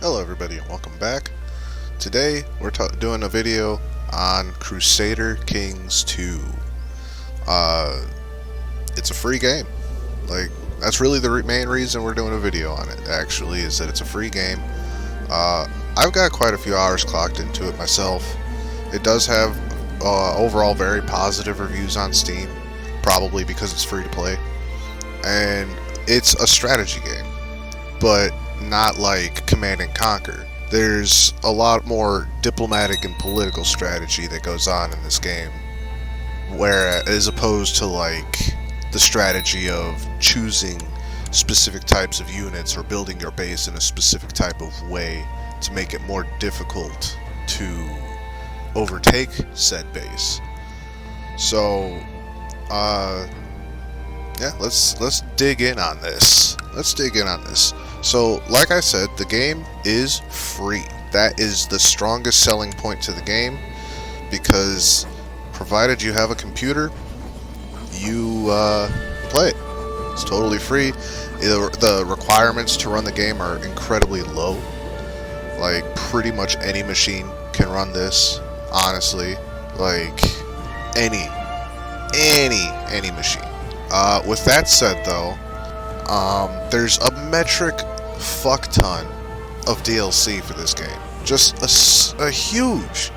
Hello everybody and welcome back. Today we're doing a video on Crusader Kings 2. It's a free game. That's really the main reason we're doing a video on it, actually, is that it's a free game. I've got quite a few hours clocked into it myself. It does have overall very positive reviews on Steam, probably because it's free to play. And it's a strategy game, but not like Command and Conquer. There's a lot more diplomatic and political strategy that goes on in this game, where as opposed to like the strategy of choosing specific types of units or building your base in a specific type of way to make it more difficult to overtake said base. So yeah, let's dig in on this. So, like I said, the game is free. That is the strongest selling point to the game, because provided you have a computer, you play it. It's totally free. The requirements to run the game are incredibly low. Like, pretty much any machine can run this, honestly. Like, any machine. With that said, though, there's a metric fuck ton of DLC for this game. Just a huge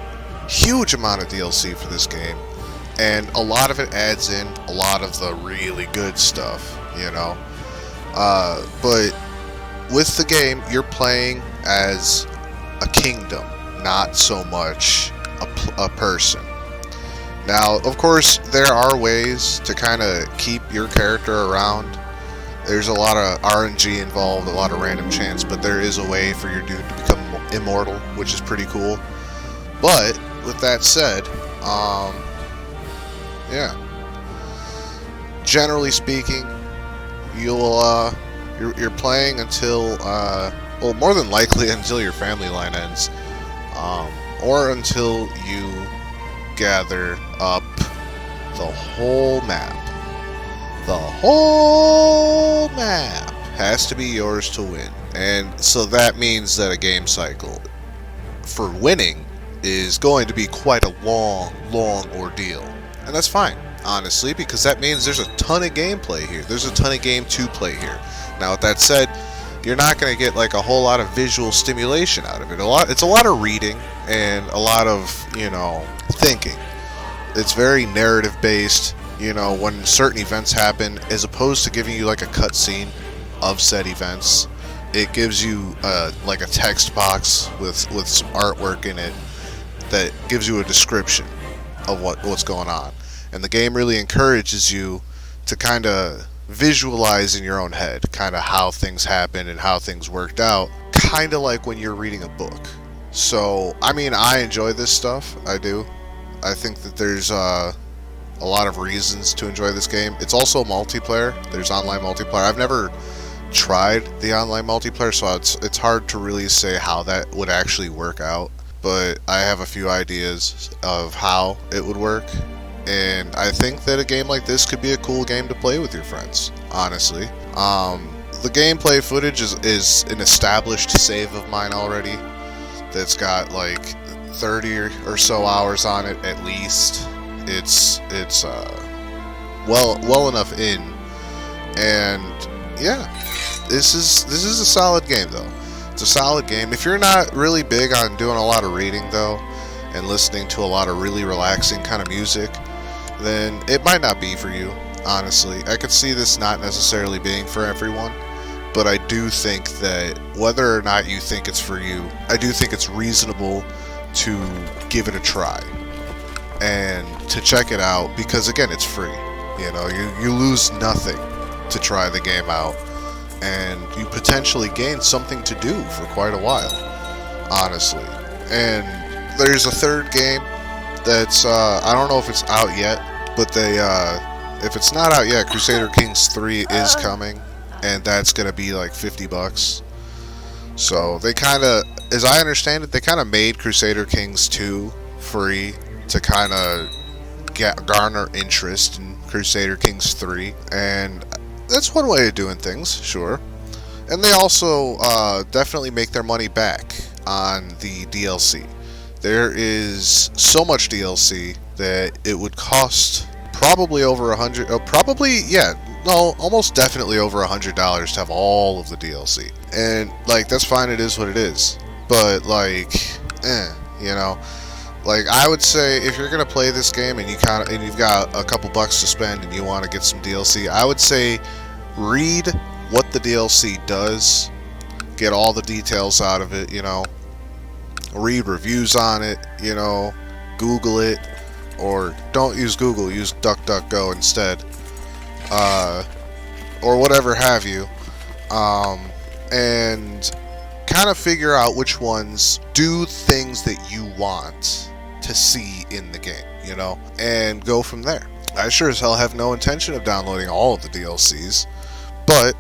amount of DLC for this game, and a lot of it adds in a lot of the really good stuff, you know. But with the game, you're playing as a kingdom, not so much a person. Now, of course, there are ways to kind of keep your character around. There's a lot of RNG involved, a lot of random chance, but there is a way for your dude to become immortal, which is pretty cool. But with that said, yeah. Generally speaking, you're playing until well, more than likely until your family line ends, or until you gather up the whole map. The whole map has to be yours to win. And so that means that a game cycle for winning is going to be quite a long ordeal. And that's fine, honestly, because that means there's a ton of gameplay here. There's a ton of game to play here. Now, with that said, you're not going to get like a whole lot of visual stimulation out of it. It's a lot of reading and a lot of, thinking. It's very narrative based. When certain events happen, as opposed to giving you like a cutscene of said events, it gives you like a text box with some artwork in it that gives you a description of what's going on. And the game really encourages you to kind of visualize in your own head kind of how things happen and how things worked out, kind of like when you're reading a book. So, I mean, I enjoy this stuff. I do. I think that there's a lot of reasons to enjoy this game. It's also multiplayer. There's online multiplayer. I've never tried the online multiplayer, so it's hard to really say how that would actually work out. But I have a few ideas of how it would work. And I think that a game like this could be a cool game to play with your friends, honestly. The gameplay footage is an established save of mine already. That's got like 30 or so hours on it at least. It's well enough in, and yeah, this is a solid game though. It's a solid game. If you're not really big on doing a lot of reading though, and listening to a lot of really relaxing kind of music, then it might not be for you. Honestly, I could see this not necessarily being for everyone, but I do think that whether or not you think it's for you, I do think it's reasonable to give it a try and to check it out, because again, it's free. You lose nothing to try the game out, and you potentially gain something to do for quite a while, honestly. And there's a third game that's I don't know if it's out yet, but if it's not out yet, Crusader Kings 3 is coming, and that's gonna be like $50. So they kind of, as I understand it, they kind of made Crusader Kings 2 free to kind of garner interest in Crusader Kings 3, and that's one way of doing things, sure. And they also definitely make their money back on the DLC. There is so much DLC that it would cost probably over almost definitely over $100 to have all of the DLC. And like that's fine, it is what it is. But like, you know, like I would say if you're gonna play this game and you've got a couple bucks to spend and you want to get some DLC, I would say read what the DLC does, get all the details out of it, you know, read reviews on it, you know, Google it, or don't use Google, use DuckDuckGo instead, or whatever have you, and kind of figure out which ones do things that you want to see in the game, you know, and go from there. I sure as hell have no intention of downloading all of the DLCs, but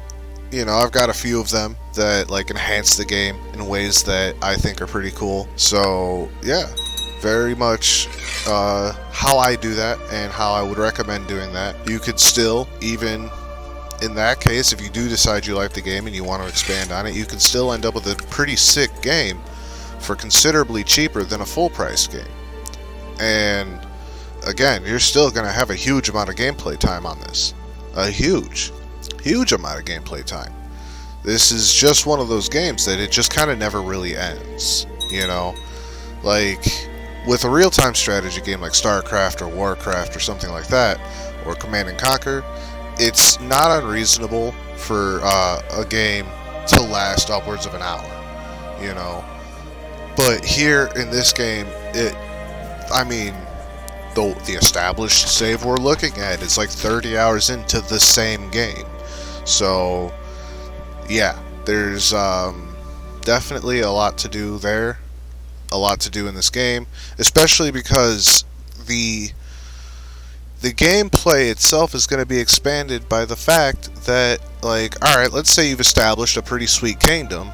you know, I've got a few of them that like enhance the game in ways that I think are pretty cool. So yeah, very much how I do that and how I would recommend doing that. You could still, even in that case, if you do decide you like the game and you want to expand on it, you can still end up with a pretty sick game for considerably cheaper than a full price game. And again, you're still going to have a huge amount of gameplay time on this. A huge amount of gameplay time. This is just one of those games that it just kind of never really ends, you know? Like, with a real-time strategy game like StarCraft or Warcraft or something like that, or Command and Conquer, it's not unreasonable for a game to last upwards of an hour, you know? But here in this game, the established save we're looking at is like 30 hours into the same game. So, yeah, there's definitely a lot to do there, a lot to do in this game, especially because the gameplay itself is going to be expanded by the fact that, like, alright, let's say you've established a pretty sweet kingdom,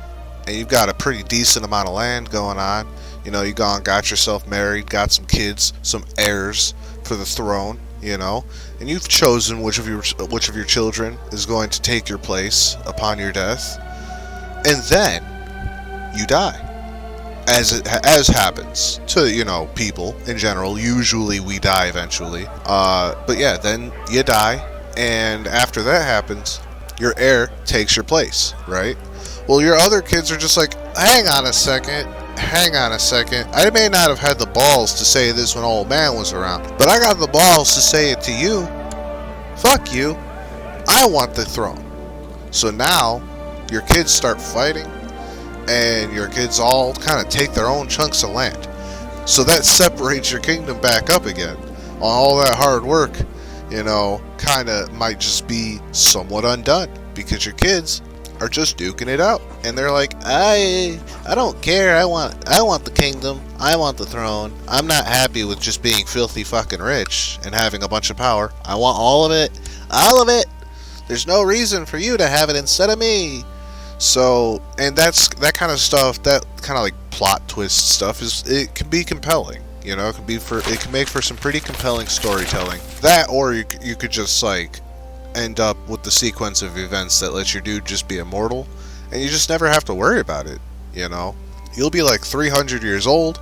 and you've got a pretty decent amount of land going on, you know, you got yourself married, got some kids, some heirs for the throne, you know, and you've chosen which of your children is going to take your place upon your death, and then you die, as happens to, you know, people in general. Usually we die eventually, but yeah, then you die, and after that happens, your heir takes your place, right? Well, your other kids are just like, hang on a second, I may not have had the balls to say this when old man was around, but I got the balls to say it to you. Fuck you. I want the throne. So now, your kids start fighting, and your kids all kind of take their own chunks of land. So that separates your kingdom back up again. All that hard work, you know, kind of might just be somewhat undone, because your kids are just duking it out, and they're like, I don't care, I want the kingdom, I want the throne, I'm not happy with just being filthy fucking rich and having a bunch of power, I want all of it, there's no reason for you to have it instead of me. So, and that kind of stuff, that kind of like plot twist stuff, it can be compelling, you know, it can make for some pretty compelling storytelling. That, or you could just like end up with the sequence of events that lets your dude just be immortal, and you just never have to worry about it, you know? You'll be like 300 years old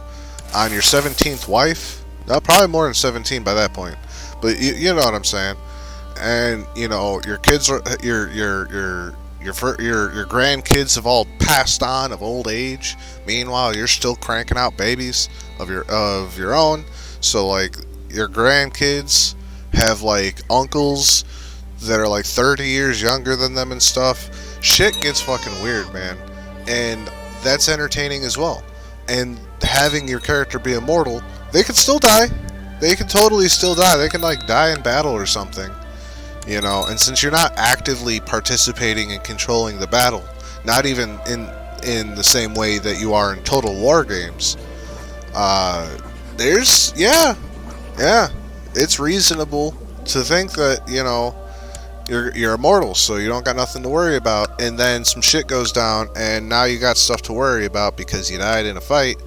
on your 17th wife. No, probably more than 17 by that point, but you know what I'm saying. And you know, your kids are your grandkids have all passed on of old age. Meanwhile, you're still cranking out babies of your own. So like your grandkids have like uncles that are like 30 years younger than them and stuff. Shit gets fucking weird, man. And that's entertaining as well. And having your character be immortal, they can still die. They can totally still die. They can like die in battle or something, you know. And since you're not actively participating in controlling the battle, not even in the same way that you are in Total War games, it's reasonable to think that, you know, you're immortal, so you don't got nothing to worry about, and then some shit goes down, and now you got stuff to worry about because you died in a fight.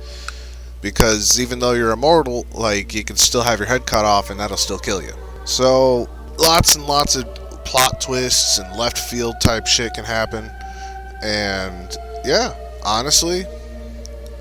Because even though you're immortal, like, you can still have your head cut off, and that'll still kill you. So lots and lots of plot twists and left field type shit can happen, And yeah, honestly,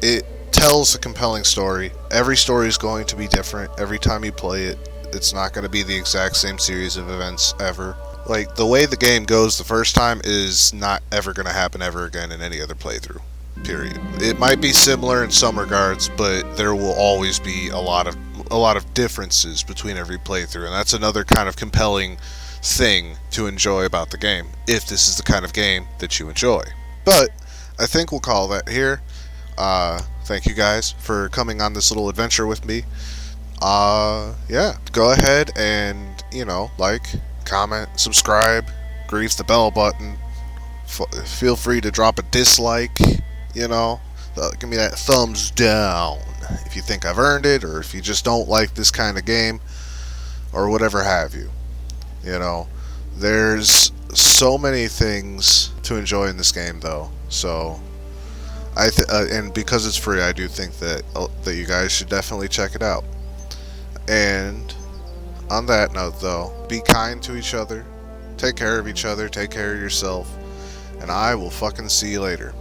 it tells a compelling story. Every story is going to be different every time you play it. It's not going to be the exact same series of events ever. Like, the way the game goes the first time is not ever going to happen ever again in any other playthrough. Period. It might be similar in some regards, but there will always be a lot of differences between every playthrough, and that's another kind of compelling thing to enjoy about the game, if this is the kind of game that you enjoy. But I think we'll call that here. Thank you guys for coming on this little adventure with me. Yeah, go ahead and, like, comment, subscribe, grief the bell button. Feel free to drop a dislike, give me that thumbs down if you think I've earned it, or if you just don't like this kind of game, or whatever have you. There's so many things to enjoy in this game, though. So, and because it's free, I do think that you guys should definitely check it out. And on that note, though, be kind to each other, take care of each other, take care of yourself, and I will fucking see you later.